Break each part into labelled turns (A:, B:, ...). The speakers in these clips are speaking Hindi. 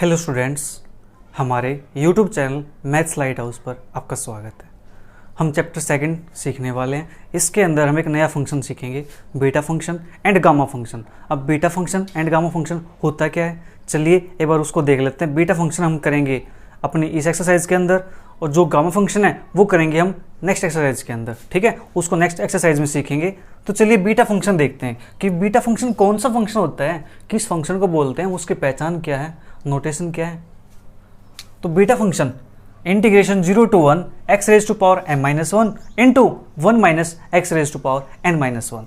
A: हेलो स्टूडेंट्स, हमारे YouTube channel maths light house पर आपका स्वागत है। हम चैप्टर सेकंड सीखने वाले हैं। इसके अंदर हम एक नया फंक्शन सीखेंगे, beta function and gamma function. अब beta function and gamma function होता क्या है, चलिए एक बार उसको देख लेते हैं। बीटा फंक्शन हम करेंगे अपनी इस एक्सरसाइज के अंदर, और जो गामा फंक्शन है वो करेंगे हम नेक्स्ट एक्सरसाइज के अंदर, ठीक है। उसको नेक्स्ट एक्सरसाइज में सीखेंगे। तो चलिए बीटा फंक्शन देखते हैं कि बीटा फंक्शन कौन सा फंक्शन होता है, किस फंक्शन को बोलते हैं, उसकी पहचान क्या है, नोटेशन क्या है। तो beta function integration 0 to 1 x raise to power m-1 into 1 minus x raise to power n-1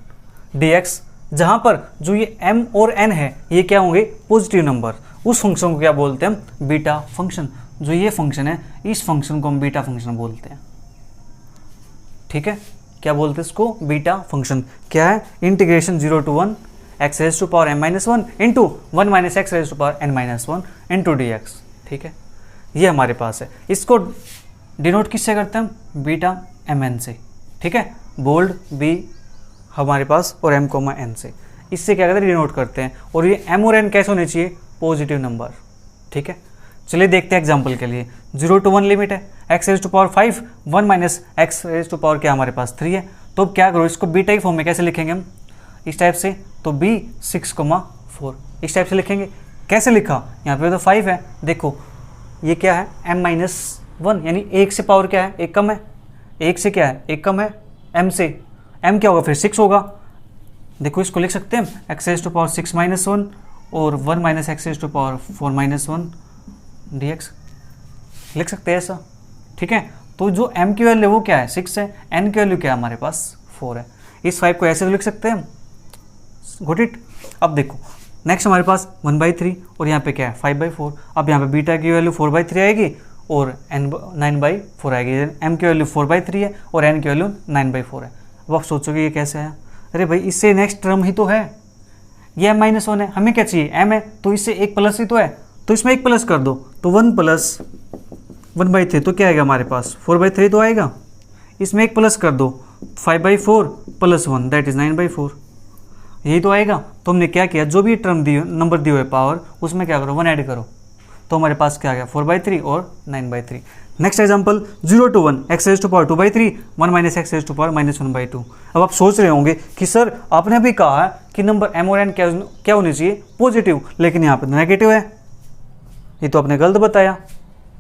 A: dx, जहां पर जो ये m और n है ये क्या होंगे, पॉजिटिव नंबर। उस फंक्शन को क्या बोलते हैं हम, बीटा फंक्शन। जो ये फंक्शन है इस फंक्शन को हम बीटा फंक्शन बोलते हैं, ठीक है। क्या बोलते हैं इसको, बीटा फंक्शन। क्या है, integration 0 to 1 x raise to power m-1 into 1 minus x raise to power n-1 into dx, ठीक है। ये हमारे पास है। इसको डिनोट किससे करते हैं हम, बीटा mn से, ठीक है। बोल्ड बी हमारे पास और m कोमा n से, इससे क्या करते हैं, डिनोट करते हैं। और ये m और n कैसे होने चाहिए, पॉजिटिव नंबर, ठीक है। चलिए देखते हैं एग्जांपल के लिए। 0 to 1 लिमिट है, x raise to power 5 1 minus x raise to power क्या हमारे पास 3 है। तो अब क्या करो, इसको बीटा की फॉर्म में कैसे लिखेंगे हम, इस टाइप से। तो b 6,4 इस टाइप से लिखेंगे। कैसे लिखा, यहाँ पे तो 5 है, देखो ये क्या है, m-1 यानी 1 से पावर क्या है, 1 कम है, 1 से क्या है, 1 कम है, m से m क्या होगा, फिर 6 होगा। देखो इसको लिख सकते हैं x रेज टू पावर 6-1 और 1 minus x raise to power 4-1 dx, लिख सकते हैं ऐसा, ठीक है। तो जो m की वैल्यू वो क्या है, 6 है, n की वैल्यू क्या है हमारे पास 4 है। इस 5 को ऐसे भी लिख सकते हैं हम, गॉट इट। अब देखो नेक्स्ट हमारे पास 1/3 और यहाँ पे क्या है 5/4। अब यहाँ पे बीटा की वैल्यू 4/3 आएगी और n 9/4 आएगी। m की वैल्यू 4/3 है और n की वैल्यू 9/4 है। अब आप सोचोगे ये कैसे है, अरे भाई इससे नेक्स्ट टर्म ही तो है, ये m-1 है, हमें क्या चाहिए, m है तो इससे एक प्लस ही तो है, तो इसमें एक प्लस कर दो, तो 1 प्लस 1/3 तो क्या आएगा हमारे पास 4/3 तो आएगा। इसमें एक प्लस कर दो, 5/4 प्लस 1 दैट इज 9/4, यही तो आएगा। तो हमने क्या किया, जो भी टर्म दी नंबर दिए हुए पावर उसमें क्या करो, 1 ऐड करो, तो हमारे पास क्या आ गया 4/3 और 9/3। Next example 0 to 1 x raise to power 2/3 1 minus x raise to power -1/2। अब आप सोच रहे होंगे कि सर आपने भी कहा है कि नंबर m और n क्या होने चाहिए, पॉजिटिव, लेकिन यहाँ पर नेगेटिव है, ये तो आपने गलत बताया।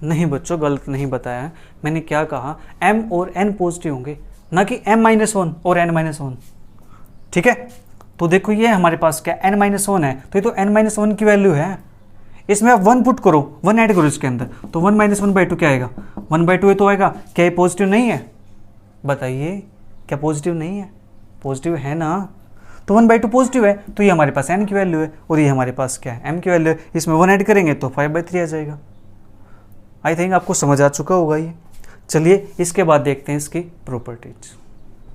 A: नहीं बच्चों, गलत नहीं बताया है। मैंने क्या कहा, m और n पॉजिटिव होंगे, ना कि m-1 और n-1, ठीक है। तो देखो ये हमारे पास क्या n-1 है, तो ये तो n-1 की वैल्यू है। इसमें आप 1 पुट करो, 1 ऐड करो इसके अंदर, तो 1 माइनस 1/2 क्या आएगा, 1/2 तो आएगा। क्या ये पॉजिटिव नहीं है, बताइए, क्या पॉजिटिव नहीं है, पॉजिटिव है ना। तो 1/2 पॉजिटिव है, तो ये हमारे पास n की वैल्यू है और ये हमारे पास क्या है, m की वैल्यू है। इसमें 1 ऐड करेंगे तो 5/3 आ जाएगा। आई थिंक आपको समझ आ चुका होगा ये। चलिए इसके बाद देखते हैं इसकी properties.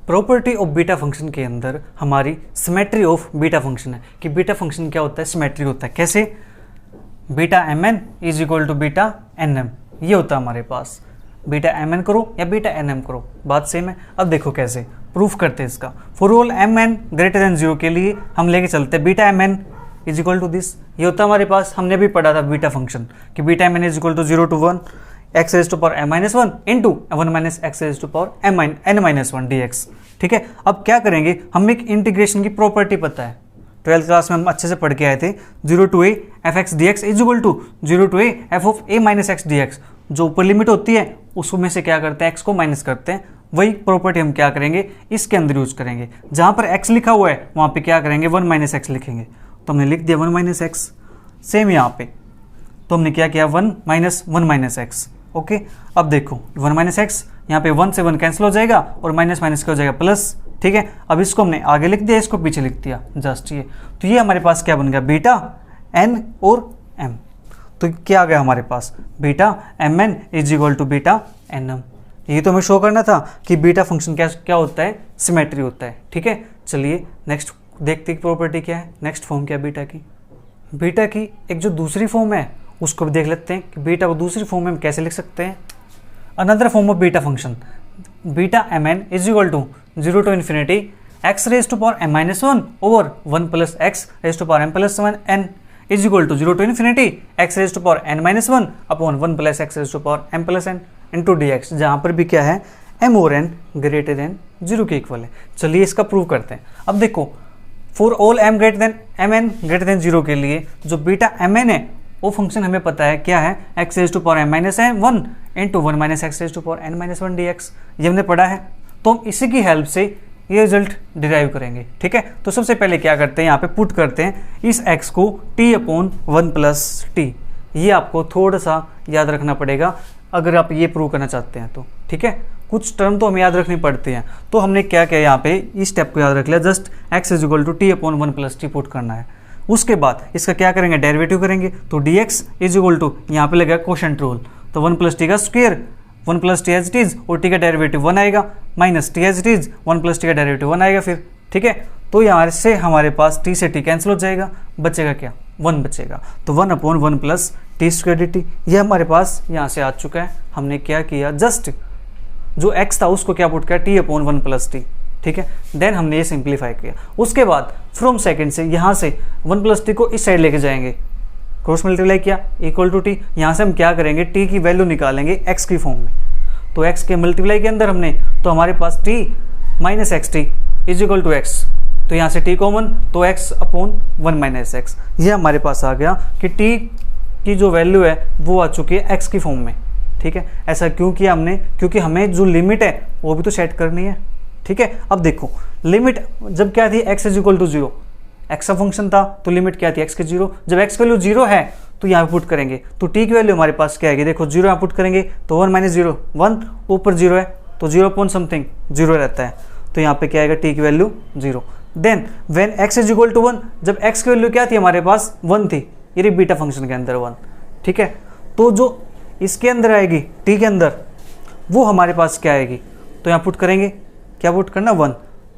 A: Property of beta function के अंदर हमारी सिमेट्री ऑफ बीटा फंक्शन है कि बीटा फंक्शन क्या होता है, सिमेट्री होता है। कैसे, beta mn is equal to beta nm, ये होता है हमारे पास। बीटा mn करो या बीटा nm करो, बात सेम है। अब देखो कैसे प्रूफ करते हैं इसका। For all mn greater than 0 के लिए हम लेके चलते हैं beta mn is equal to this, ये होता है हमारे पास। हमने भी पढ़ा था बीटा फंक्शन कि beta mn is equal to 0 to 1 x raise to power m-1 into 1 minus x raise to power n-1 dx, ठीक है। अब क्या करेंगे, हमें एक इंटीग्रेशन की प्रॉपर्टी पता है, 12th क्लास में हम अच्छे से पढ़ के आए थे। 0 to a f(x) dx is equal to 0 to a f of a minus X dx। जो ऊपर लिमिट होती है उसमें से क्या करते हैं, x को माइनस करते हैं। वही प्रॉपर्टी हम क्या करेंगे, इसके अंदर यूज करेंगे। जहाँ पर x लिखा हुआ है वहाँ पे क्या करेंगे, 1 माइनस एक्स लिखेंगे। तो हमने लिख दिया 1 माइनस एक्स, सेम यहाँ पे। तो हमने क्या किया, 1 माइनस एक्स, ओके। अब देखो 1 माइनस एक्स, यहाँ पे 1 से 1 कैंसिल हो जाएगा और माइनस माइनस क्या हो जाएगा, प्लस, ठीक है। अब इसको हमने आगे लिख दिया, इसको पीछे लिख दिया, जस्ट ये। तो ये हमारे पास क्या बन गया, बीटा n और m। तो क्या आ गया हमारे पास, beta mn is equal to beta nm। ये तो हमें शो करना था कि बीटा फंक्शन क्या होता है, सिमेट्री होता है, ठीक है। चलिए नेक्स्ट देखते हैं प्रॉपर्टी क्या है, नेक्स्ट फॉर्म क्या है बीटा की। बीटा की एक जो दूसरी फॉर्म है उसको भी देख लेते हैं कि बीटा को दूसरी फॉर्म में हम कैसे लिख सकते हैं। Another form of beta function, beta mn is equal to 0 to infinity x raise to power m-1 over 1 plus X raise to power m+1 n is equal to 0 to infinity X raise to power n minus 1 upon 1 plus X raise to power m plus n into D X, जहाँ पर भी क्या है m और n ग्रेटर देन 0 के इक्वल है। चलिए इसका प्रूव करते हैं। अब देखो for all m greater than mn greater than 0 के लिए जो बीटा mn है वो फंक्शन हमें पता है क्या है, X raise to power m minus 1 into 1 minus x raise to power n minus 1 D X, ये हमने पढ़ा है। तो हम इसी की हेल्प से ये रिजल्ट डिराइव करेंगे, ठीक है। तो सबसे पहले क्या करते हैं, यहाँ पे पुट करते हैं इस x को t अपॉन 1 प्लस टी। ये आपको थोड़ा सा याद रखना पड़ेगा अगर आप ये प्रूव करना चाहते हैं तो, ठीक है। कुछ टर्म तो हमें याद रखनी पड़ती हैं। तो हमने क्या किया, यहाँ पे इस स्टेप को याद रख लिया, just x is equal to T upon 1 plus T put करना है। उसके बाद इसका क्या करेंगे, डेरिवेटिव करेंगे। तो dx इज इक्वल टू यहाँ पे लगेगा कोशेंट रूल, तो 1 प्लस टी का square 1 plus T as it is और टी का डेरिवेटिव 1 आएगा, minus T as it is 1 plus T का डेरिवेटिव 1 आएगा फिर, ठीक है। तो यहाँ से हमारे पास टी से टी कैंसिल हो जाएगा, बचेगा क्या, 1 बचेगा। तो 1 upon 1 plus T square D T, ये हमारे पास यहाँ से आ चुका है। हमने क्या किया, जस्ट जो x था उसको क्या पुट किया, टी अपॉन 1 प्लस टी, ठीक है। देन हमने ये सिंप्लीफाई किया। उसके बाद फ्रॉम सेकंड से यहाँ से 1 प्लस टी को इस साइड लेके जाएंगे, क्रॉस मल्टीप्लाई किया इक्वल टू टी। यहाँ से हम क्या करेंगे, टी की वैल्यू निकालेंगे x की फॉर्म में। तो x के मल्टीप्लाई के अंदर हमने, तो हमारे पास t minus X T is equal to X, तो यहाँ से t कॉमन, तो x अपॉन 1 माइनस एक्स, ये हमारे पास आ गया कि t की जो वैल्यू है वो आ चुकी है x की फॉर्म में, ठीक है। ऐसा क्यों किया हमने, क्योंकि हमें जो लिमिट है वो भी तो सेट करनी है, ठीक है। अब देखो लिमिट जब क्या थी, x is equal to 0, x का फंक्शन था तो लिमिट क्या थी, x के 0। जब x वैल्यू 0 है तो यहाँ पे पुट करेंगे, तो t की वैल्यू हमारे पास क्या आएगी, देखो 0 यहाँ पुट करेंगे तो 1 माइनस 0 1, ऊपर 0 है तो 0 पॉइंट समथिंग 0 रहता है, तो यहाँ पे क्या आएगा, t की value 0। Then when x is equal to 1, जब x की वैल्यू क्या थी हमारे पास 1 थी, ये बीटा फंक्शन के अंदर 1, ठीक है। तो जो इसके अंदर आएगी t के अंदर वो हमारे पास क्या आएगी, तो यहाँ पुट करेंगे, क्या पुट करना 1,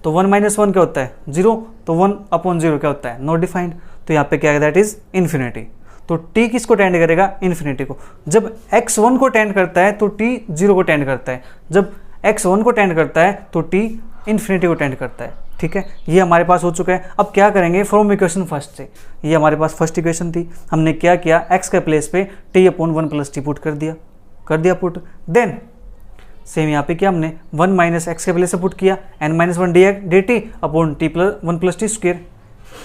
A: तो 1 माइनस 1 क्या होता है 0, तो 1 अपॉन 0 क्या होता है नॉट डिफाइंड, तो यहाँ पे क्या है दैट इज इन्फिनिटी। तो t किसको टेंड करेगा, इन्फिनिटी को। जब x 1 को टेंड करता है तो t 0 को टेंड करता है, जब x 1 को टेंड करता है तो t इन्फिनिटी को टेंड करता है, ठीक है। ये हमारे पास हो चुका है। अब क्या करेंगे, फ्रॉम इक्वेशन फर्स्ट से, ये हमारे पास फर्स्ट इक्वेशन थी, हमने क्या किया, x के प्लेस पे t upon 1 plus T put कर दिया पुट। देन सेम यहाँ पे क्या हमने 1 माइनस एक्स के प्लेस से पुट किया, n minus 1 D T upon T plus 1 plus T square,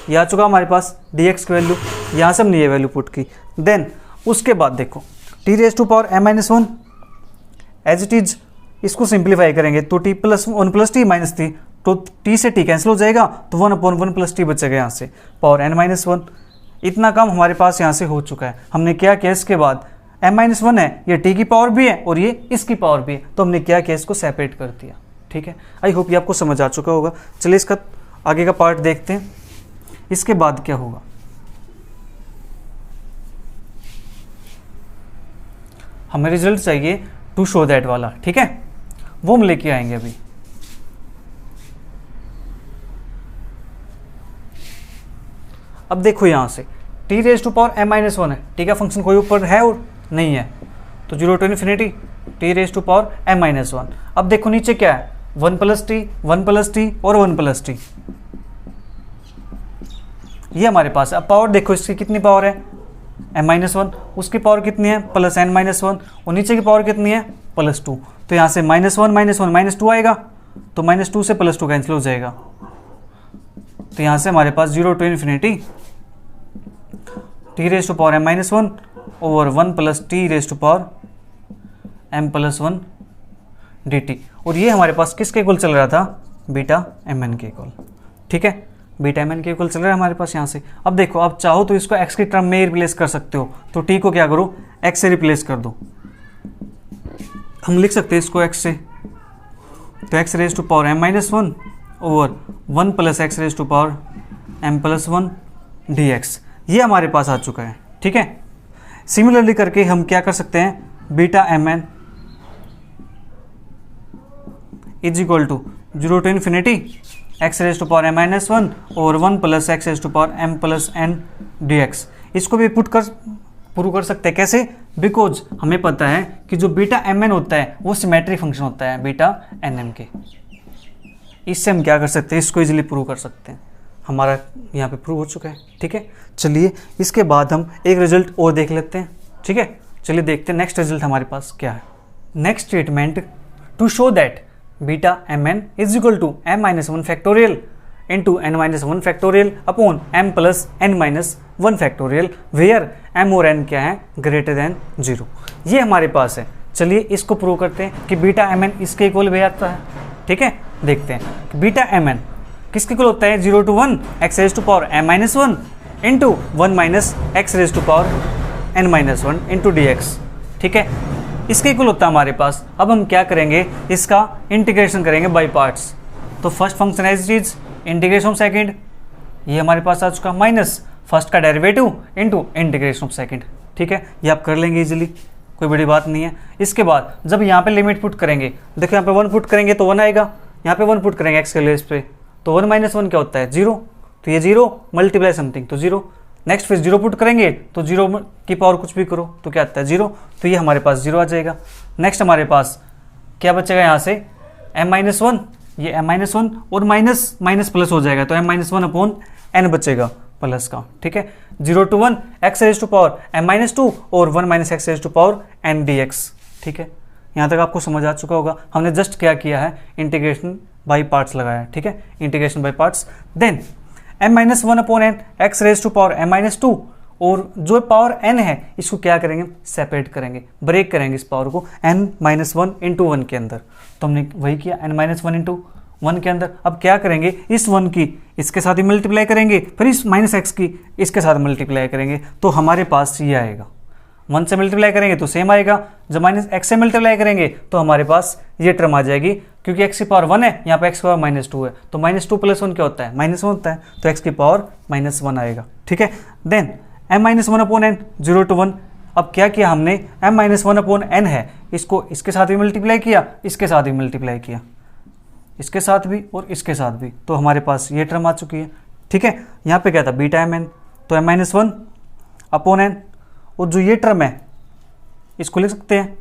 A: ये आ चुका हमारे पास dx की वैल्यू, यहाँ से हमने ये वैल्यू पुट की। देन उसके बाद देखो t raise to power m minus 1 as it is, इसको सिंप्लीफाई करेंगे तो t plus 1 plus T minus T, तो t से t कैंसिल हो जाएगा तो 1 अपॉन 1 प्लस टी बचेगा यहाँ से पावर n माइनस 1। इतना काम हमारे पास यहाँ से हो चुका है। हमने क्या किया, इसके बाद m माइनस 1 है, ये t की पावर भी है और ये इसकी पावर भी है, तो हमने क्या किया, इसको सेपरेट कर दिया, ठीक है। आई होप ये आपको समझ आ चुका होगा। चलिए इसका आगे का पार्ट देखते हैं, इसके बाद क्या होगा। हमें रिजल्ट चाहिए टू शो दैट वाला, ठीक है, वो हम लेके आएंगे अभी। अब देखो यहाँ से t raise to power m minus 1 है, t का फंक्शन कोई ऊपर है और नहीं है, तो 0 to infinity t raise to power m minus 1। अब देखो नीचे क्या है, 1 प्लस टी और 1 प्लस टी, ये हमारे पास है। अब पावर देखो इसकी कितनी पावर है, m माइनस 1, उसकी पावर कितनी है प्लस n माइनस 1, और नीचे की पावर कितनी है प्लस 2, तो यहाँ से माइनस 1 माइनस 2 आएगा, तो माइनस 2 से प्लस 2 कैंसिल हो जाएगा, तो यहाँ से हमारे पास 0 to infinity t raise to power m minus 1 over 1 plus T raise to power m plus 1 dt, और ये हमारे पास किसके इक्वल चल रहा था, बीटा mn के इक्वल, ठीक है, बीटा mn के इक्वल चल रहा है हमारे पास यहाँ से। अब देखो आप चाहो तो इसको x की टर्म में रिप्लेस कर सकते हो, तो t को क्या करो, x से रिप्लेस कर दो, हम लिख सकते हैं इसको x से, तो x raise to power m minus 1 over 1 plus X raise to power m plus 1 dx, ये हमारे पास आ चुका है, ठीक है। सिमिलरली करके हम क्या कर सकते हैं, beta mn is equal to 0 to infinity X raise to power m minus 1 over 1 plus X raise to power m plus n dx, इसको भी पुट कर प्रूव कर सकते हैं। कैसे, बिकॉज हमें पता है कि जो बीटा mn होता है वो सिमेट्रिक फंक्शन होता है बीटा nm के, इससे हम क्या कर सकते हैं, इसको इजीली प्रूव कर सकते हैं। हमारा यहाँ पे प्रूव हो चुका है। ठीक है, चलिए इसके बाद हम एक रिजल्ट और देख लेते हैं। ठीक है, चलिए देखते हैं नेक्स्ट रिजल्ट हमारे पास क्या है। Next statement, to show that beta M N is equal to M minus one factorial into N minus one factorial upon M plus N minus one factorial where M और एन क्या है ग्रेटर देन 0। ये हमारे पास है। चलिए इसको प्रूव करते हैं कि बीटा एम एन इसके इक्वल भी आता है। ठीक है, देखते हैं बीटा एम एन किसके इक्वल होता है 0 to 1 X raise to power M minus one into 1 minus x raise to power N minus one into D X. ठीक है, इसके इक्वल होता है हमारे पास। अब हम क्या करेंगे, इसका इंटीग्रेशन करेंगे बाई पार्ट्स। तो first function as it is integration of second, ये हमारे पास आ चुका, माइनस फर्स्ट का derivative into integration of second. ठीक है, ये आप कर लेंगे इजीली, कोई बड़ी बात नहीं है। इसके बाद जब यहाँ पे लिमिट पुट करेंगे, देखो यहाँ पे 1 पुट करेंगे तो 1 आएगा, यहाँ पे 1 पुट करेंगे एक्स के लेस पे तो 1 माइनस 1 क्या होता है 0, तो ये 0 मल्टीप्लाई समथिंग तो 0। नेक्स्ट फिर 0 पुट करेंगे तो 0 की पावर कुछ भी करो तो क्या आता है 0, तो ये हमारे पास 0 आ जाएगा। नेक्स्ट हमारे पास क्या बचेगा यहाँ से m माइनस वन, ये m माइनस वन और माइनस माइनस प्लस हो जाएगा तो m minus one upon n बचेगा प्लस का। ठीक है, 0 to 1 X raise to power m minus two और 1 minus x raise to power n dx। ठीक है, यहाँ तक आपको समझ आ चुका होगा। हमने जस्ट क्या किया है, इंटीग्रेशन बाई पार्ट्स लगाया है। ठीक है, integration by parts, then m minus one upon N X raise to power m minus two और जो पावर n है इसको क्या करेंगे, सेपरेट करेंगे, ब्रेक करेंगे इस पावर को n minus one into one के अंदर। तो हमने वही किया n minus one into one के अंदर। अब क्या करेंगे, इस वन की इसके साथ ही मल्टीप्लाई करेंगे, फिर इस माइनस एक्स की इसके साथ मल्टीप्लाई करेंगे तो हमारे पास ये आएगा। 1 से मल्टीप्लाई करेंगे तो सेम आएगा, जब माइनस एक्स से मल्टीप्लाई करेंगे तो हमारे पास ये टर्म आ जाएगी, क्योंकि एक्स की पावर 1 है, यहाँ पे एक्स की पावर माइनस टू है, तो माइनस टू प्लस वन क्या होता है माइनस वन होता है, तो एक्स की पावर माइनस वन आएगा। ठीक है, then m minus one upon N 0 to 1। अब क्या किया हमने, m minus one upon N है, इसको इसके साथ भी मल्टीप्लाई किया, इसके साथ भी मल्टीप्लाई किया, इसके साथ भी और इसके साथ भी, तो हमारे पास ये टर्म आ चुकी है। ठीक है, यहाँ पे क्या था बीटा एम एन, तो m minus one upon N, और जो ये टर्म है इसको लिख सकते हैं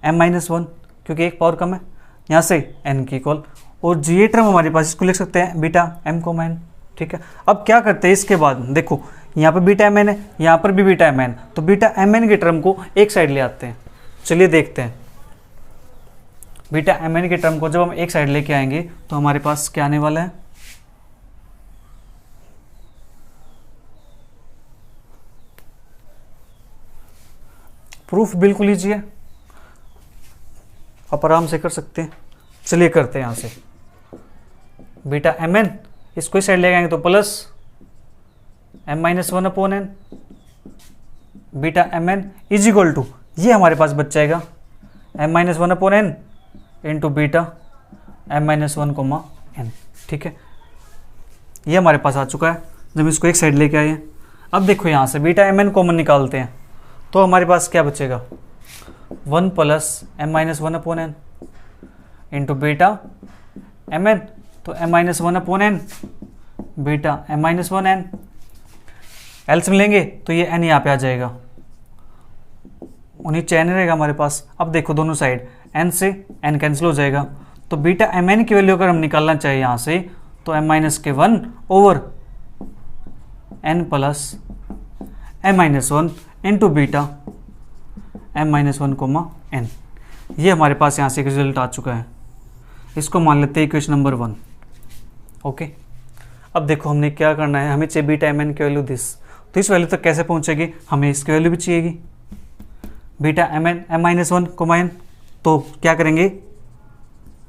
A: m माइनस वन, क्योंकि एक पावर कम है यहाँ से n की इक्वल, और जो ये टर्म हमारे पास इसको लिख सकते हैं बीटा m को n। ठीक है, अब क्या करते हैं, इसके बाद देखो यहाँ पर बीटा एम एन है, यहाँ पर भी बीटा एम एन, तो बीटा एम एन के टर्म को एक साइड ले आते हैं। चलिए देखते हैं, बीटा एम एन के टर्म को जब हम एक साइड लेके आएंगे तो हमारे पास क्या आने वाला है, प्रूफ बिल्कुल ईजी है, आप आराम से कर सकते हैं। चलिए करते हैं, यहाँ से बीटा एम एन इसको इस साइड ले आएंगे तो plus m minus one upon N beta M N is equal to, ये हमारे पास बच जाएगा m minus one upon N into beta m minus one comma N. ठीक है, ये हमारे पास आ चुका है जब इसको एक साइड लेके आए हैं। अब देखो यहाँ से बीटा एम एन कॉमन निकालते हैं तो हमारे पास क्या बचेगा 1 plus m minus one upon N into beta M N, तो m minus one upon N beta m minus one N, एल्सियम लेंगे तो ये n यहाँ पे आ जाएगा, नीचे n रहेगा हमारे पास। अब देखो दोनों साइड n से n कैंसिल हो जाएगा, तो बीटा एम एन की वैल्यू अगर हम निकालना चाहिए यहाँ से तो m माइनस के 1 over n plus m minus one into beta m minus one coma n। ये हमारे पास यहाँ से एक रिजल्ट आ चुका है, इसको मान लेते हैं इक्वेशन नंबर 1। ओके, अब देखो हमने क्या करना है, हमें चाहिए बीटा एम एन की वैल्यू दिस, तो इस वैल्यू तक कैसे पहुंचेगी, हमें इसकी वैल्यू भी चाहिएगी beta M N M minus one comma N, तो क्या करेंगे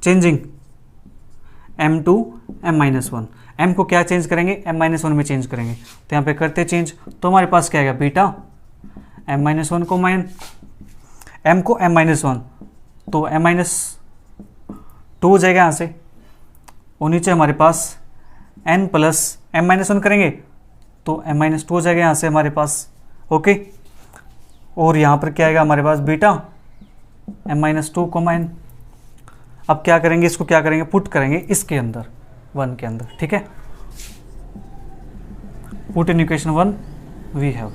A: changing m to m minus one, m को क्या चेंज करेंगे m माइनस वन में चेंज करेंगे, तो यहाँ पे करते चेंज, तो हमारे पास क्या आएगा beta m minus one comma N, m को m माइनस वन तो m माइनस टू हो जाएगा यहाँ से, और नीचे हमारे पास n plus m minus one करेंगे तो m माइनस टू हो जाएगा यहाँ से हमारे पास। ओके, और यहाँ पर क्या आएगा हमारे पास beta m minus two comma N. अब क्या करेंगे, इसको क्या करेंगे पुट करेंगे इसके अंदर 1 के अंदर। ठीक है, put in equation 1 we have.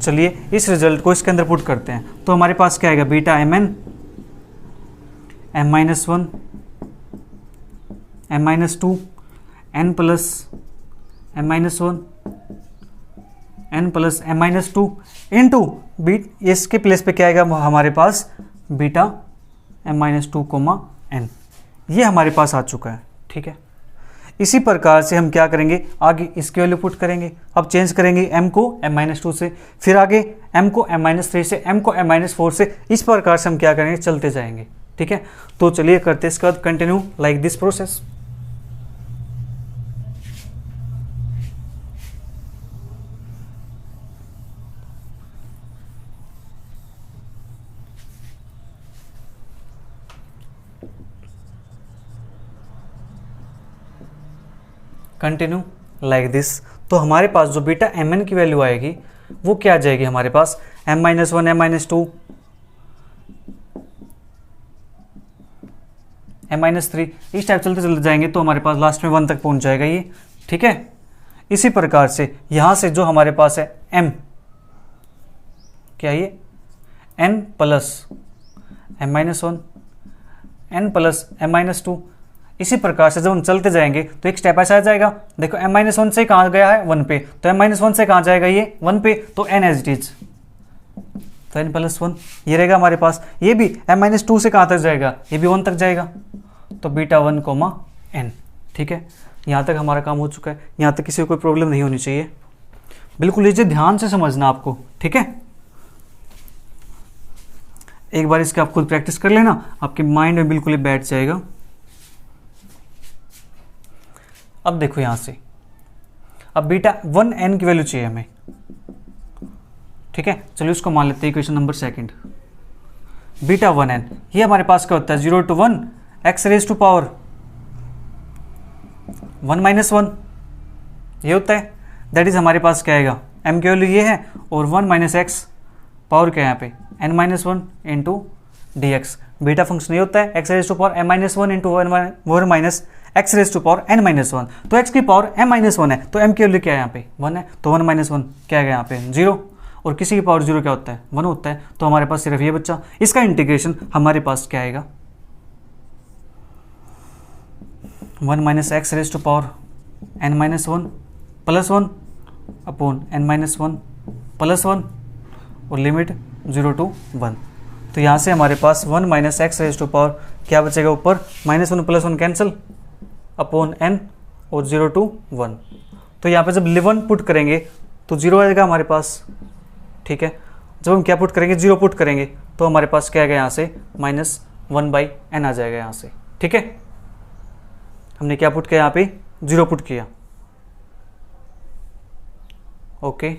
A: चलिए इस रिजल्ट को इसके अंदर पुट करते हैं, तो हमारे पास क्या आएगा beta M N M minus one M minus two n plus m minus 1 n plus m minus 2 into beta, इसके प्लेस पे क्या आएगा हमारे पास beta m minus 2 comma n, ये हमारे पास आ चुका है। ठीक है, इसी प्रकार से हम क्या करेंगे, आगे इसकी वैल्यू पुट करेंगे। अब चेंज करेंगे m को m माइनस 2 से, फिर आगे m को m माइनस 3 से, m को m माइनस 4 से, इस प्रकार से हम क्या करेंगे, चलते जाएंगे। ठीक है, तो चलिए करते हैं इसके बाद continue like this process. Continue like this, तो हमारे पास जो बीटा एम एन की वैल्यू आएगी वो क्या आ जाएगी हमारे पास, m minus 1 m minus 2 m minus 3, इस टाइप चलते चलते जाएंगे तो हमारे पास लास्ट में 1 तक पहुंच जाएगा ये। ठीक है, इसी प्रकार से यहाँ से जो हमारे पास है m, क्या ये n plus m minus 1 n plus m minus 2, इसी प्रकार से जब हम चलते जाएंगे तो एक स्टेप ऐसा आ जाएगा। देखो m माइनस 1 से कहाँ गया है 1 पे, तो m माइनस 1 से कहाँ जाएगा ये 1 पे, तो n एज इट इज, तो n प्लस 1 ये रहेगा हमारे पास। ये भी m माइनस 2 से कहाँ तक जाएगा, ये भी 1 तक जाएगा, तो बीटा 1 कोमा n। ठीक है, यहाँ तक हमारा काम हो चुका है, यहाँ तक किसी को कोई प्रॉब्लम नहीं होनी चाहिए। बिल्कुल लीजिए, ध्यान से समझना आपको। ठीक है, एक बार इसके आप खुद प्रैक्टिस कर लेना, आपके माइंड में बिल्कुल ही बैठ जाएगा। अब देखो यहां से, अब बीटा 1n की वैल्यू चाहिए हमें। ठीक है, चलिए उसको मान लेते हैं equation number second, beta 1n, ये हमारे पास क्या होता है 0 to 1 x raise to power 1 minus 1, ये होता है। दैट इज हमारे पास क्या आएगा, m की वैल्यू ये है और 1 माइनस एक्स पावर क्या है यहाँ पे n minus 1 into D x. Beta function ये होता है x raise to power m minus 1 into 1 minus x raise to power n minus 1, तो x की पावर m माइनस 1 है, तो m की वैल्यू क्या है यहाँ पे 1 है, तो 1 माइनस 1 क्या है यहाँ पे 0, और किसी की पावर 0 क्या होता है 1 होता है, तो हमारे पास सिर्फ ये बच्चा। इसका इंटीग्रेशन हमारे पास क्या आएगा 1 minus x raise to power n minus 1 plus 1 upon n minus 1 plus 1 और लिमिट 0 to 1। तो यहाँ से हमारे पास 1 minus x raise to power क्या बचेगा ऊपर, minus 1 plus 1 cancel upon n और 0 to 1। तो यहाँ पे जब 1 पुट करेंगे तो 0 आएगा हमारे पास। ठीक है, जब हम क्या पुट करेंगे 0 पुट करेंगे तो हमारे पास क्या आएगा यहाँ से माइनस 1/n आ जाएगा यहाँ से। ठीक है, हमने क्या पुट किया यहाँ पे 0 पुट किया। ओके,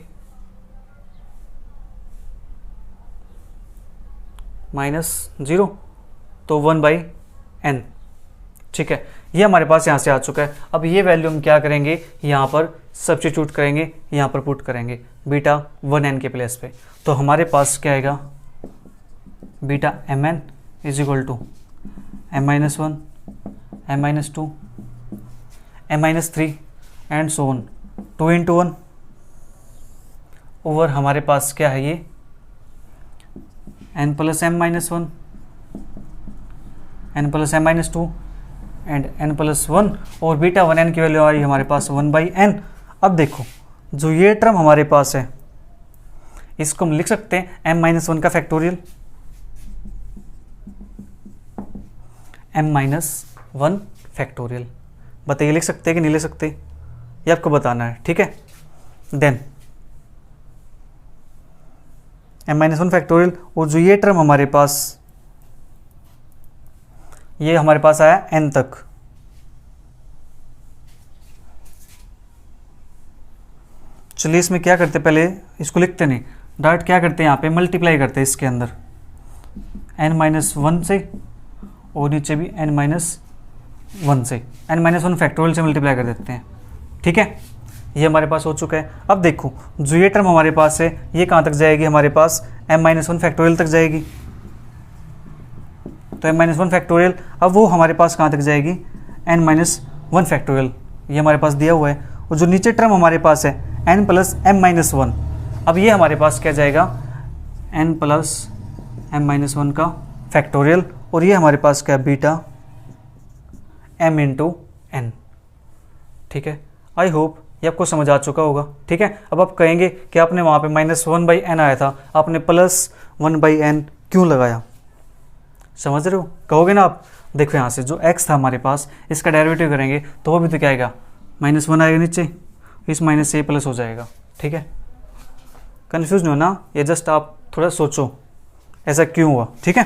A: माइनस 0 तो 1/n। ठीक है, ये हमारे पास यहाँ से आ चुका है। अब ये वैल्यू हम क्या करेंगे, यहाँ पर सब्स्टिट्यूट करेंगे, यहाँ पर पुट करेंगे बीटा 1n के प्लेस पे। तो हमारे पास क्या आएगा beta mn is equal to m minus 1 m minus 2 m minus 3 and so on 2 into 1 over हमारे पास क्या है ये n plus m minus 1 n plus m minus 2 and n plus 1, और बीटा 1n की वैल्यू आ रही है हमारे पास 1/n। अब देखो जो ये टर्म हमारे पास है इसको हम लिख सकते हैं m माइनस 1 का फैक्टोरियल, m माइनस 1 फैक्टोरियल। बताइए लिख सकते हैं कि नहीं लिख सकते, ये आपको बताना है। ठीक है, देन m माइनस 1 फैक्टोरियल, और जो ये टर्म हमारे पास ये हमारे पास आया n तक। चलिए इसमें क्या करते, पहले इसको लिखते नहीं, डायरेक्ट क्या करते हैं यहाँ पे मल्टीप्लाई करते हैं इसके अंदर n माइनस 1 से, और नीचे भी n माइनस 1 से, n माइनस 1 फैक्टोरियल से मल्टीप्लाई कर देते हैं। ठीक है, ये हमारे पास हो चुका है। अब देखो जो ये टर्म हमारे पास है ये कहाँ तक जाएगी, हमारे पास m माइनस 1 फैक्टोरियल तक जाएगी, तो m माइनस 1 फैक्टोरियल, अब वो हमारे पास कहाँ तक जाएगी n माइनस 1 फैक्टोरियल, ये हमारे पास दिया हुआ है। और जो नीचे टर्म हमारे पास है n प्लस m माइनस 1, अब ये हमारे पास क्या जाएगा n प्लस m माइनस 1 का फैक्टोरियल, और ये हमारे पास क्या बीटा m इंटू n। ठीक है, आई होप ये आपको समझ आ चुका होगा। ठीक है, अब आप कहेंगे कि आपने वहाँ पे -1/n आया था, आपने +1/n क्यों लगाया, समझ रहे हो, कहोगे ना आप। देखो यहाँ से जो x था हमारे पास, इसका डेरिवेटिव करेंगे तो वो भी तो क्या आएगा, -1 आएगा नीचे, इस माइनस से प्लस हो जाएगा। ठीक है, कन्फ्यूज नहीं होना, ये जस्ट आप थोड़ा सोचो ऐसा क्यों हुआ। ठीक है,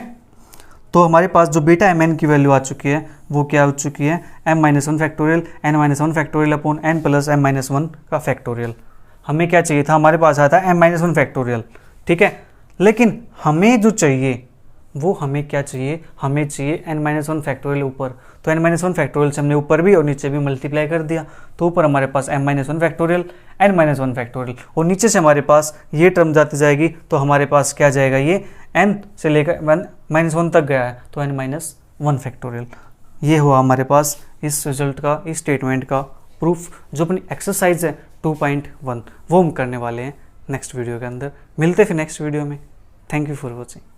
A: तो हमारे पास जो बीटा mn की वैल्यू आ चुकी है वो क्या हो चुकी है, m-1 factorial n-1 factorial upon n plus m-1 का फैक्टोरियल। हमें क्या चाहिए था, हमारे पास आया था m-1 फैक्टोरियल। ठीक है, लेकिन हमें जो चाहिए वो हमें क्या चाहिए, हमें चाहिए n-1 फैक्टोरियल ऊपर। तो n-1 फैक्टोरियल से हमने ऊपर भी और नीचे भी मल्टीप्लाई कर दिया, तो ऊपर हमारे पास m-1 फैक्टोरियल n-1 फैक्टोरियल, और नीचे से हमारे पास ये टर्म जाती जाएगी, तो हमारे पास क्या जाएगा, ये n से लेकर -1 तक गया है, तो n-1 फैक्टोरियल। ये हुआ हमारे पास इस रिजल्ट का, इस स्टेटमेंट का प्रूफ। जो अपनी एक्सरसाइज है 2.1 वो हम करने वाले हैं नेक्स्ट वीडियो के अंदर। मिलते फिर नेक्स्ट वीडियो में। Thank you for watching.